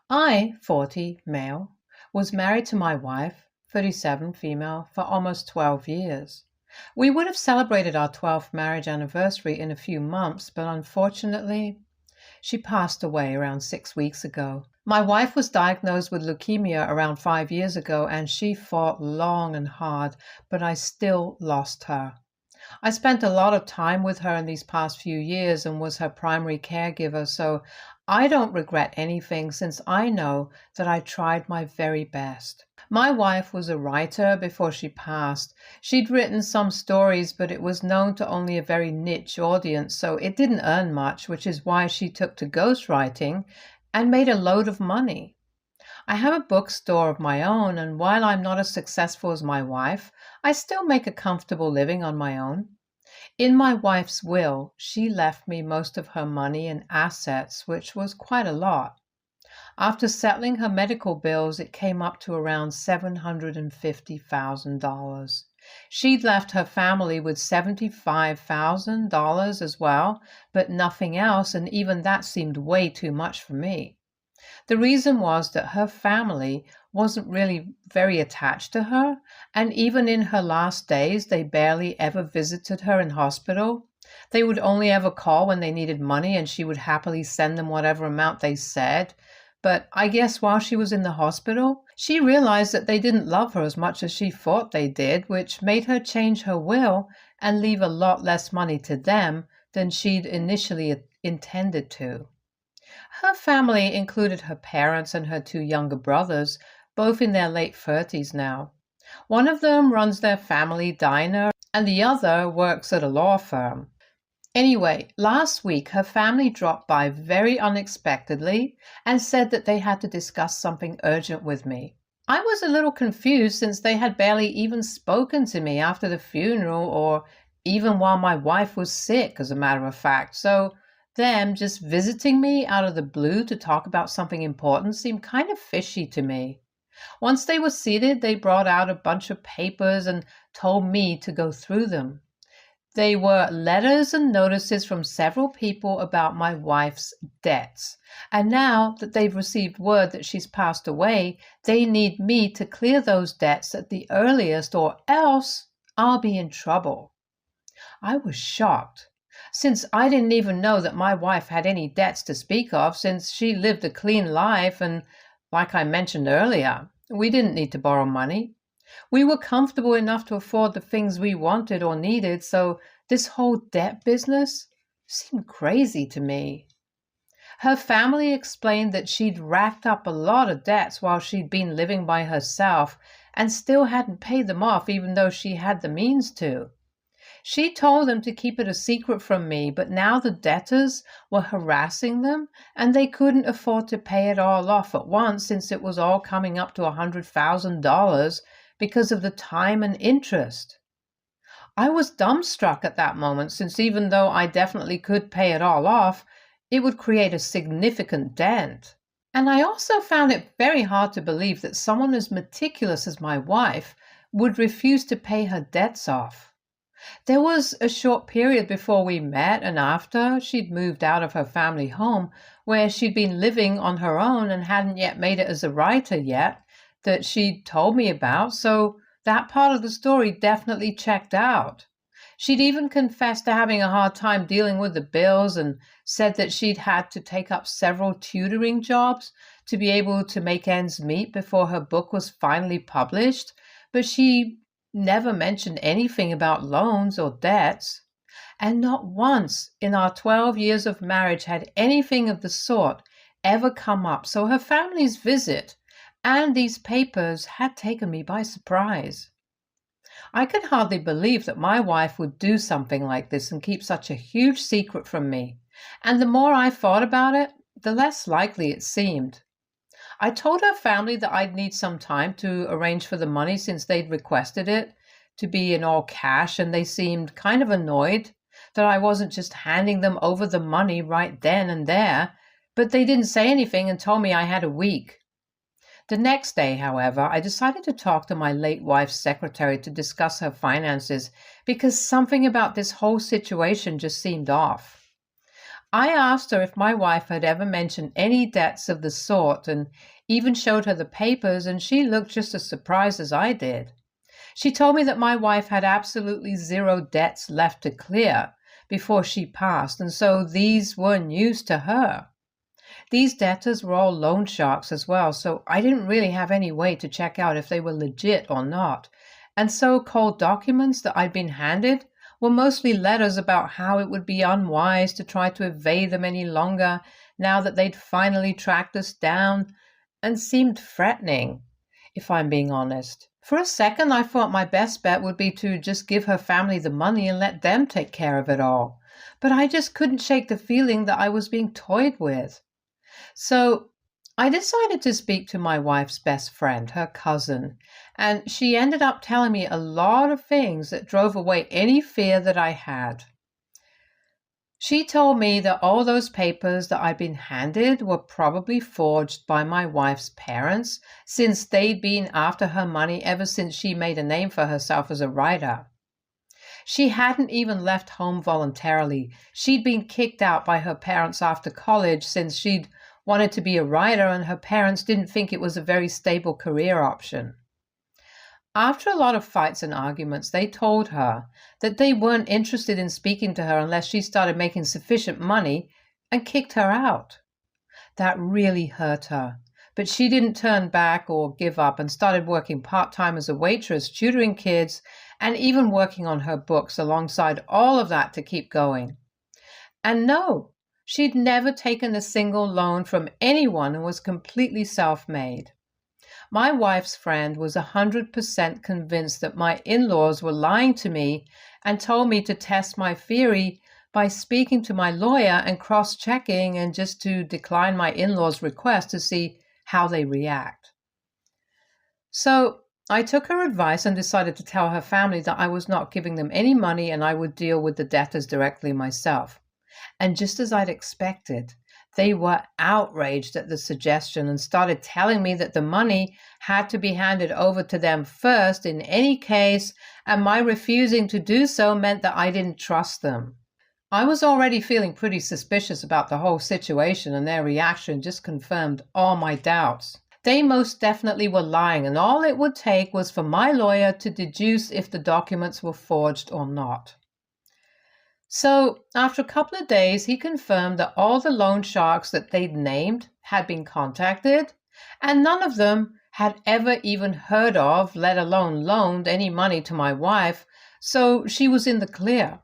I, 40, male, was married to my wife, 37, female, for almost 12 years. We would have celebrated our 12th marriage anniversary in a few months, but unfortunately, she passed away around 6 weeks ago. My wife was diagnosed with leukemia around 5 years ago, and she fought long and hard, but I still lost her. I spent a lot of time with her in these past few years and was her primary caregiver, so I don't regret anything since I know that I tried my very best. My wife was a writer before she passed. She'd written some stories, but it was known to only a very niche audience, so it didn't earn much, which is why she took to ghostwriting and made a load of money. I have a bookstore of my own, and while I'm not as successful as my wife, I still make a comfortable living on my own. In my wife's will, she left me most of her money and assets, which was quite a lot. After settling her medical bills, it came up to around $750,000. She'd left her family with $75,000 as well, but nothing else, and even that seemed way too much for me. The reason was that her family wasn't really very attached to her, and even in her last days, they barely ever visited her in hospital. They would only ever call when they needed money, and she would happily send them whatever amount they said. But I guess while she was in the hospital, she realized that they didn't love her as much as she thought they did, which made her change her will and leave a lot less money to them than she'd initially intended to. Her family included her parents and her two younger brothers, both in their late 30s now. One of them runs their family diner, and the other works at a law firm. Anyway, last week her family dropped by very unexpectedly and said that they had to discuss something urgent with me. I was a little confused since they had barely even spoken to me after the funeral or even while my wife was sick, as a matter of fact, so them just visiting me out of the blue to talk about something important seemed kind of fishy to me. Once they were seated, they brought out a bunch of papers and told me to go through them. They were letters and notices from several people about my wife's debts. And now that they've received word that she's passed away, they need me to clear those debts at the earliest, or else I'll be in trouble. I was shocked, since I didn't even know that my wife had any debts to speak of, since she lived a clean life and, like I mentioned earlier, we didn't need to borrow money. We were comfortable enough to afford the things we wanted or needed, so this whole debt business seemed crazy to me. Her family explained that she'd racked up a lot of debts while she'd been living by herself and still hadn't paid them off even though she had the means to. She told them to keep it a secret from me, but now the debtors were harassing them and they couldn't afford to pay it all off at once since it was all coming up to $100,000 because of the time and interest. I was dumbstruck at that moment, since even though I definitely could pay it all off, it would create a significant dent. And I also found it very hard to believe that someone as meticulous as my wife would refuse to pay her debts off. There was a short period before we met and after she'd moved out of her family home, where she'd been living on her own and hadn't yet made it as a writer yet, that she'd told me about, so that part of the story definitely checked out. She'd even confessed to having a hard time dealing with the bills and said that she'd had to take up several tutoring jobs to be able to make ends meet before her book was finally published, but she never mentioned anything about loans or debts. And not once in our 12 years of marriage had anything of the sort ever come up, so her family's visit and these papers had taken me by surprise. I could hardly believe that my wife would do something like this and keep such a huge secret from me, and the more I thought about it, the less likely it seemed. I told her family that I'd need some time to arrange for the money since they'd requested it to be in all cash, and they seemed kind of annoyed that I wasn't just handing them over the money right then and there, but they didn't say anything and told me I had a week. The next day, however, I decided to talk to my late wife's secretary to discuss her finances because something about this whole situation just seemed off. I asked her if my wife had ever mentioned any debts of the sort and even showed her the papers, and she looked just as surprised as I did. She told me that my wife had absolutely zero debts left to clear before she passed, and so these were news to her. These debtors were all loan sharks as well, so I didn't really have any way to check out if they were legit or not. And so cold documents that I'd been handed were mostly letters about how it would be unwise to try to evade them any longer now that they'd finally tracked us down, and seemed threatening, if I'm being honest. For a second, I thought my best bet would be to just give her family the money and let them take care of it all. But I just couldn't shake the feeling that I was being toyed with. So I decided to speak to my wife's best friend, her cousin, and she ended up telling me a lot of things that drove away any fear that I had. She told me that all those papers that I'd been handed were probably forged by my wife's parents, since they'd been after her money ever since she made a name for herself as a writer. She hadn't even left home voluntarily. She'd been kicked out by her parents after college since she'd wanted to be a writer and her parents didn't think it was a very stable career option. After a lot of fights and arguments, they told her that they weren't interested in speaking to her unless she started making sufficient money, and kicked her out. That really hurt her, but she didn't turn back or give up and started working part-time as a waitress, tutoring kids, and even working on her books alongside all of that to keep going. And no, she'd never taken a single loan from anyone and was completely self-made. My wife's friend was 100% convinced that my in-laws were lying to me and told me to test my theory by speaking to my lawyer and cross-checking, and just to decline my in-laws' request to see how they react. So I took her advice and decided to tell her family that I was not giving them any money and I would deal with the debtors directly myself. And just as I'd expected, they were outraged at the suggestion and started telling me that the money had to be handed over to them first in any case, and my refusing to do so meant that I didn't trust them. I was already feeling pretty suspicious about the whole situation, and their reaction just confirmed all my doubts. They most definitely were lying, and all it would take was for my lawyer to deduce if the documents were forged or not. So, after a couple of days, he confirmed that all the loan sharks that they'd named had been contacted, and none of them had ever even heard of, let alone loaned, any money to my wife, so she was in the clear.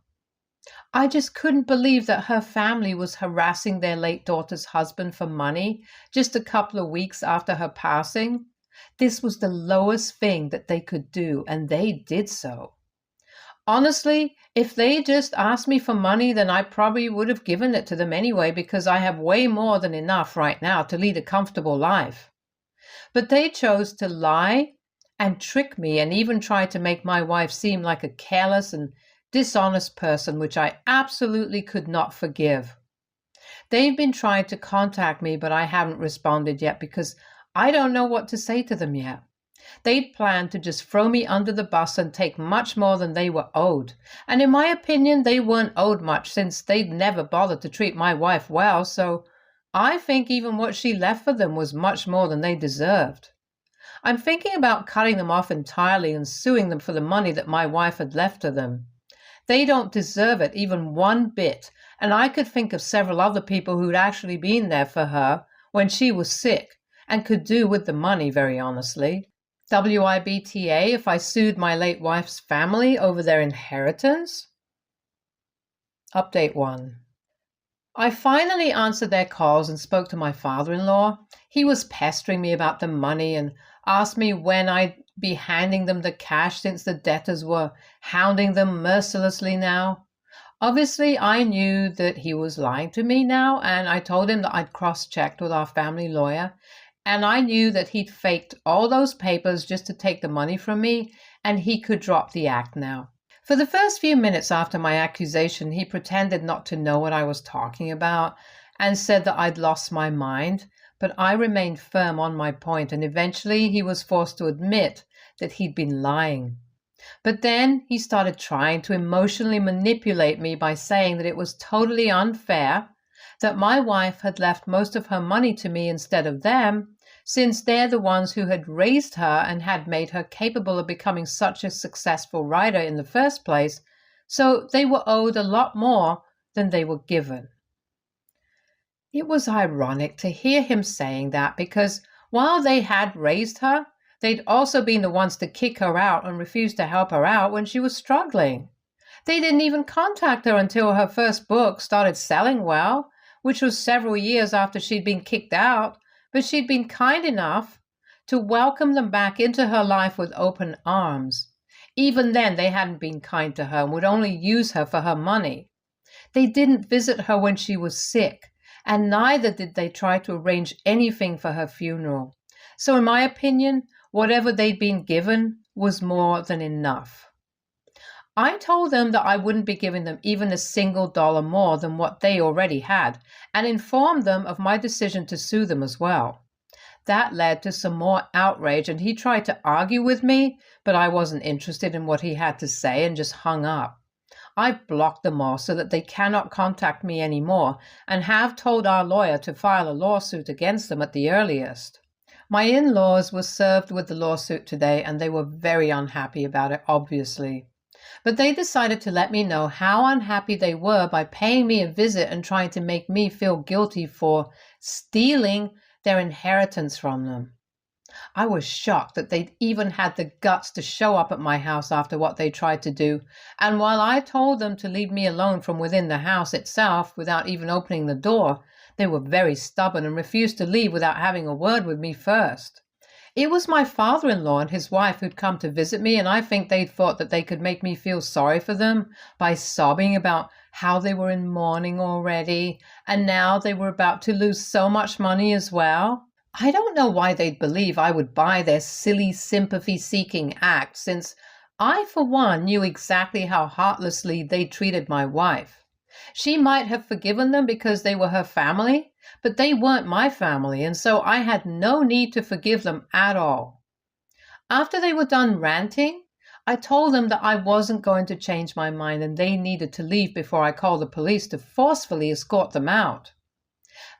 I just couldn't believe that her family was harassing their late daughter's husband for money just a couple of weeks after her passing. This was the lowest thing that they could do, and they did so. Honestly, if they just asked me for money, then I probably would have given it to them anyway, because I have way more than enough right now to lead a comfortable life. But they chose to lie and trick me, and even try to make my wife seem like a careless and dishonest person, which I absolutely could not forgive. They've been trying to contact me, but I haven't responded yet because I don't know what to say to them yet. They'd planned to just throw me under the bus and take much more than they were owed. And in my opinion, they weren't owed much, since they'd never bothered to treat my wife well, so I think even what she left for them was much more than they deserved. I'm thinking about cutting them off entirely and suing them for the money that my wife had left to them. They don't deserve it even one bit, and I could think of several other people who'd actually been there for her when she was sick and could do with the money, very honestly. WIBTA if I sued my late wife's family over their inheritance? Update 1. I finally answered their calls and spoke to my father-in-law. He was pestering me about the money and asked me when I'd be handing them the cash, since the debtors were hounding them mercilessly now. Obviously, I knew that he was lying to me now, and I told him that I'd cross-checked with our family lawyer, and I knew that he'd faked all those papers just to take the money from me, and he could drop the act now. For the first few minutes after my accusation, he pretended not to know what I was talking about and said that I'd lost my mind, but I remained firm on my point, and eventually he was forced to admit that he'd been lying. But then he started trying to emotionally manipulate me by saying that it was totally unfair that my wife had left most of her money to me instead of them, since they're the ones who had raised her and had made her capable of becoming such a successful writer in the first place, so they were owed a lot more than they were given. It was ironic to hear him saying that because while they had raised her, they'd also been the ones to kick her out and refuse to help her out when she was struggling. They didn't even contact her until her first book started selling well, which was several years after she'd been kicked out, but she'd been kind enough to welcome them back into her life with open arms. Even then, they hadn't been kind to her and would only use her for her money. They didn't visit her when she was sick, and neither did they try to arrange anything for her funeral. So in my opinion, whatever they'd been given was more than enough. I told them that I wouldn't be giving them even a single dollar more than what they already had, and informed them of my decision to sue them as well. That led to some more outrage, and he tried to argue with me, but I wasn't interested in what he had to say and just hung up. I've blocked them all so that they cannot contact me anymore, and have told our lawyer to file a lawsuit against them at the earliest. My in-laws were served with the lawsuit today, and they were very unhappy about it, obviously. But they decided to let me know how unhappy they were by paying me a visit and trying to make me feel guilty for stealing their inheritance from them. I was shocked that they'd even had the guts to show up at my house after what they tried to do, and while I told them to leave me alone from within the house itself without even opening the door, they were very stubborn and refused to leave without having a word with me first. It was my father-in-law and his wife who'd come to visit me, and I think they thought that they could make me feel sorry for them by sobbing about how they were in mourning already, and now they were about to lose so much money as well. I don't know why they'd believe I would buy their silly sympathy-seeking act, since I, for one, knew exactly how heartlessly they treated my wife. She might have forgiven them because they were her family, but they weren't my family, and so I had no need to forgive them at all. After they were done ranting, I told them that I wasn't going to change my mind and they needed to leave before I called the police to forcefully escort them out.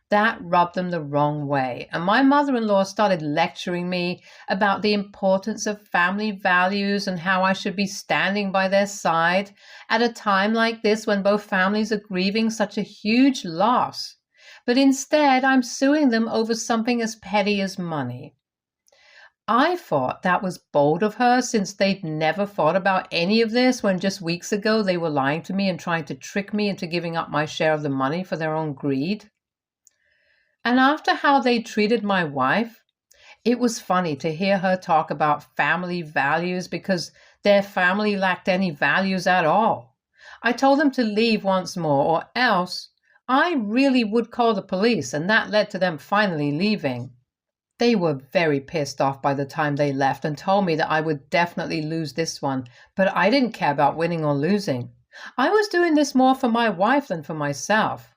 That rubbed them the wrong way, and my mother-in-law started lecturing me about the importance of family values and how I should be standing by their side at a time like this when both families are grieving such a huge loss. But instead, I'm suing them over something as petty as money. I thought that was bold of her, since they'd never thought about any of this when just weeks ago they were lying to me and trying to trick me into giving up my share of the money for their own greed. And after how they treated my wife, it was funny to hear her talk about family values because their family lacked any values at all. I told them to leave once more, or else I really would call the police, and that led to them finally leaving. They were very pissed off by the time they left and told me that I would definitely lose this one, but I didn't care about winning or losing. I was doing this more for my wife than for myself.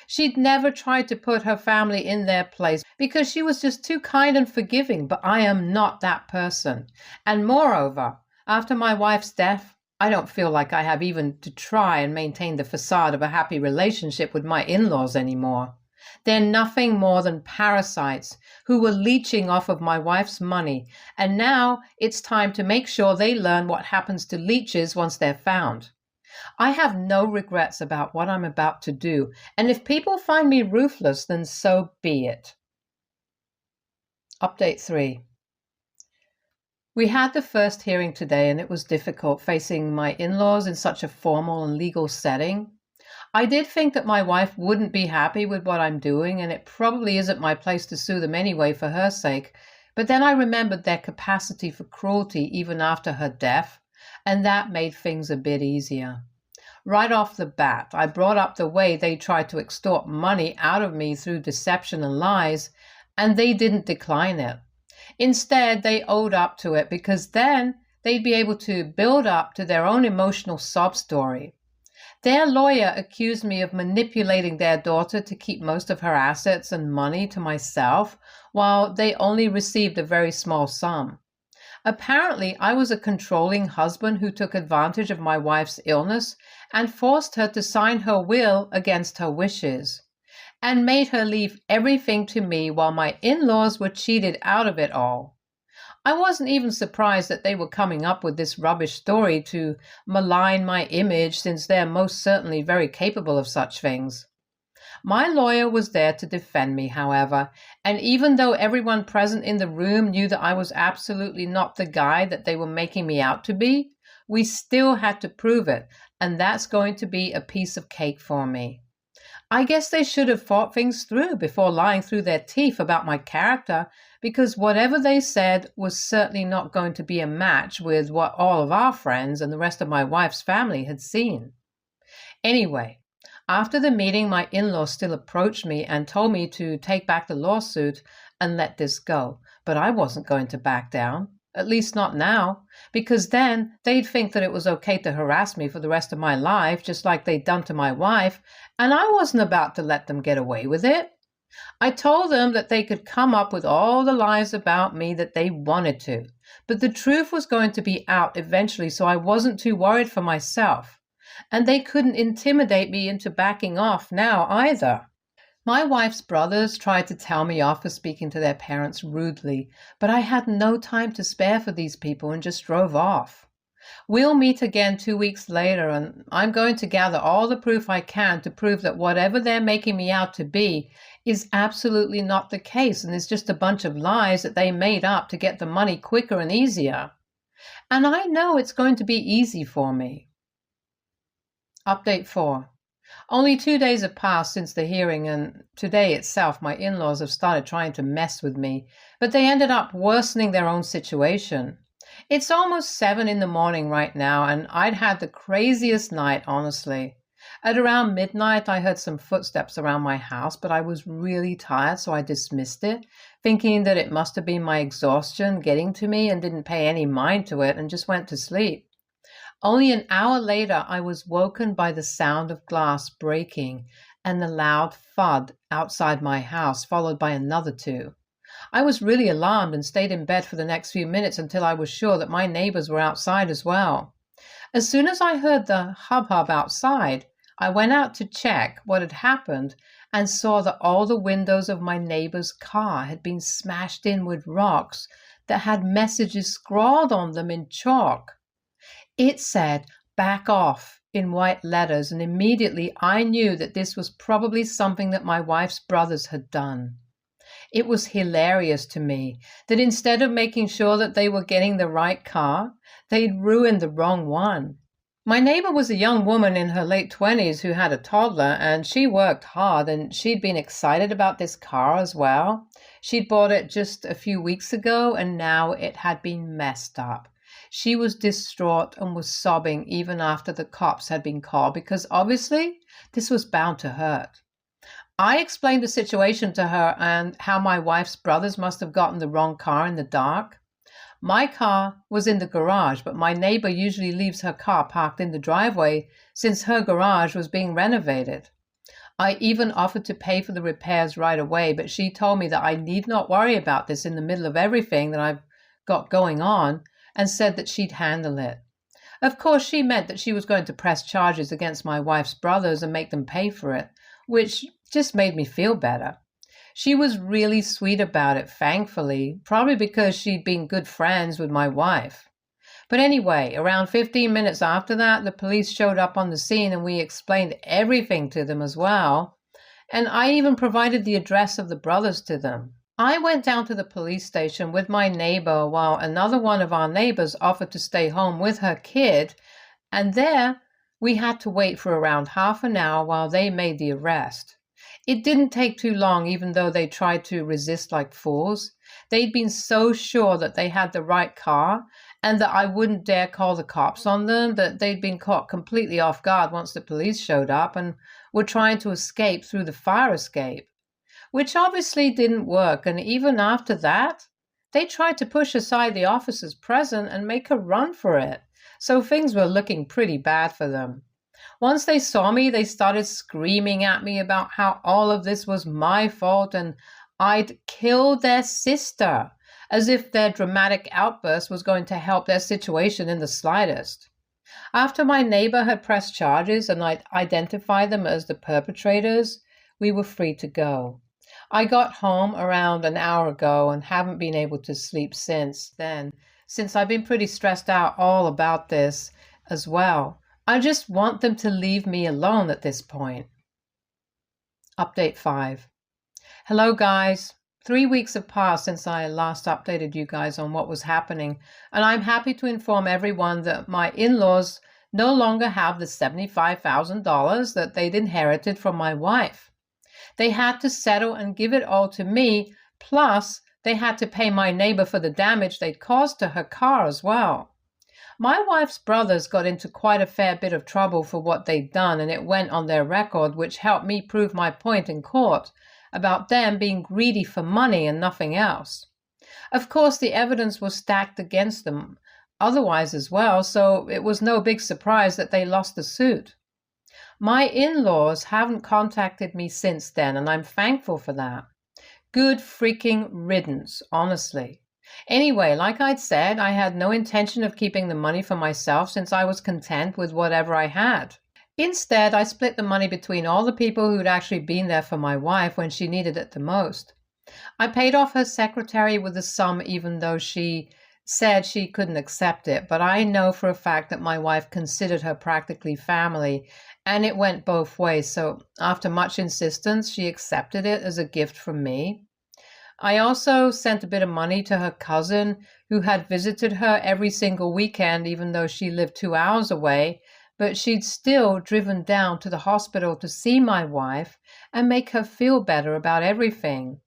She'd never tried to put her family in their place because she was just too kind and forgiving, but I am not that person. And moreover, after my wife's death, I don't feel like I have even to try and maintain the facade of a happy relationship with my in-laws anymore. They're nothing more than parasites who were leeching off of my wife's money, and now it's time to make sure they learn what happens to leeches once they're found. I have no regrets about what I'm about to do, and if people find me ruthless, then so be it. Update 3. We had the first hearing today, and it was difficult facing my in-laws in such a formal and legal setting. I did think that my wife wouldn't be happy with what I'm doing, and it probably isn't my place to sue them anyway for her sake, but then I remembered their capacity for cruelty even after her death, and that made things a bit easier. Right off the bat, I brought up the way they tried to extort money out of me through deception and lies, and they didn't decline it. Instead, they owed up to it because then they'd be able to build up to their own emotional sob story. Their lawyer accused me of manipulating their daughter to keep most of her assets and money to myself, while they only received a very small sum. Apparently, I was a controlling husband who took advantage of my wife's illness and forced her to sign her will against her wishes. and made her leave everything to me while my in-laws were cheated out of it all. I wasn't even surprised that they were coming up with this rubbish story to malign my image, since they're most certainly very capable of such things. My lawyer was there to defend me, however, and even though everyone present in the room knew that I was absolutely not the guy that they were making me out to be, we still had to prove it, and that's going to be a piece of cake for me. I guess they should have thought things through before lying through their teeth about my character, because whatever they said was certainly not going to be a match with what all of our friends and the rest of my wife's family had seen. Anyway, after the meeting, my in-laws still approached me and told me to take back the lawsuit and let this go. But I wasn't going to back down, at least not now, because then they'd think that it was okay to harass me for the rest of my life, just like they'd done to my wife, and I wasn't about to let them get away with it. I told them that they could come up with all the lies about me that they wanted to, but the truth was going to be out eventually, so I wasn't too worried for myself. And they couldn't intimidate me into backing off now either. My wife's brothers tried to tell me off for speaking to their parents rudely, but I had no time to spare for these people and just drove off. We'll meet again 2 weeks later, and I'm going to gather all the proof I can to prove that whatever they're making me out to be is absolutely not the case and is just a bunch of lies that they made up to get the money quicker and easier. And I know it's going to be easy for me. Update 4. Only 2 days have passed since the hearing, and today itself my in-laws have started trying to mess with me, but they ended up worsening their own situation. It's almost 7 in the morning right now, and I'd had the craziest night, honestly. At around midnight, I heard some footsteps around my house, but I was really tired, so I dismissed it, thinking that it must have been my exhaustion getting to me, and didn't pay any mind to it and just went to sleep. Only an hour later, I was woken by the sound of glass breaking and the loud thud outside my house, followed by another 2. I was really alarmed and stayed in bed for the next few minutes until I was sure that my neighbors were outside as well. As soon as I heard the hubbub outside, I went out to check what had happened and saw that all the windows of my neighbor's car had been smashed in with rocks that had messages scrawled on them in chalk. It said, "Back off," in white letters, and immediately I knew that this was probably something that my wife's brothers had done. It was hilarious to me that instead of making sure that they were getting the right car, they'd ruined the wrong one. My neighbor was a young woman in her late 20s who had a toddler, and she worked hard, and she'd been excited about this car as well. She'd bought it just a few weeks ago, and now it had been messed up. She was distraught and was sobbing even after the cops had been called, because obviously this was bound to hurt. I explained the situation to her and how my wife's brothers must have gotten the wrong car in the dark. My car was in the garage, but my neighbor usually leaves her car parked in the driveway since her garage was being renovated. I even offered to pay for the repairs right away, but she told me that I need not worry about this in the middle of everything that I've got going on, and said that she'd handle it. Of course, she meant that she was going to press charges against my wife's brothers and make them pay for it, which just made me feel better. She was really sweet about it, thankfully, probably because she'd been good friends with my wife. But anyway, around 15 minutes after that, the police showed up on the scene and we explained everything to them as well. And I even provided the address of the brothers to them. I went down to the police station with my neighbor while another one of our neighbors offered to stay home with her kid, and there we had to wait for around half an hour while they made the arrest. It didn't take too long, even though they tried to resist like fools. They'd been so sure that they had the right car and that I wouldn't dare call the cops on them, that they'd been caught completely off guard once the police showed up and were trying to escape through the fire escape, which obviously didn't work. And even after that, they tried to push aside the officers present and make a run for it. So things were looking pretty bad for them. Once they saw me, they started screaming at me about how all of this was my fault and I'd killed their sister, as if their dramatic outburst was going to help their situation in the slightest. After my neighbor had pressed charges and I'd identified them as the perpetrators, we were free to go. I got home around an hour ago and haven't been able to sleep since then, since I've been pretty stressed out all about this as well. I just want them to leave me alone at this point. Update 5. Hello guys. 3 weeks have passed since I last updated you guys on what was happening, and I'm happy to inform everyone that my in-laws no longer have the $75,000 that they'd inherited from my wife. They had to settle and give it all to me, plus they had to pay my neighbor for the damage they'd caused to her car as well. My wife's brothers got into quite a fair bit of trouble for what they'd done, and it went on their record, which helped me prove my point in court about them being greedy for money and nothing else. Of course, the evidence was stacked against them otherwise as well, so it was no big surprise that they lost the suit. My in-laws haven't contacted me since then, and I'm thankful for that. Good freaking riddance, honestly. Anyway, like I'd said, I had no intention of keeping the money for myself since I was content with whatever I had. Instead, I split the money between all the people who'd actually been there for my wife when she needed it the most. I paid off her secretary with the sum even though she said she couldn't accept it, but I know for a fact that my wife considered her practically family, and it went both ways, so after much insistence, she accepted it as a gift from me. I also sent a bit of money to her cousin, who had visited her every single weekend, even though she lived 2 hours away, but she'd still driven down to the hospital to see my wife and make her feel better about everything.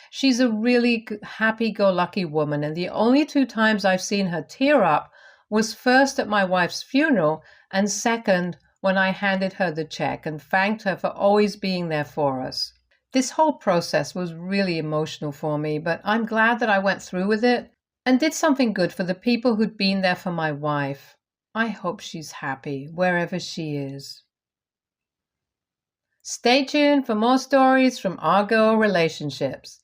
She's a really happy-go-lucky woman, and the only 2 times I've seen her tear up was first at my wife's funeral and second when I handed her the check and thanked her for always being there for us. This whole process was really emotional for me, but I'm glad that I went through with it and did something good for the people who'd been there for my wife. I hope she's happy wherever she is. Stay tuned for more stories from our girl relationships.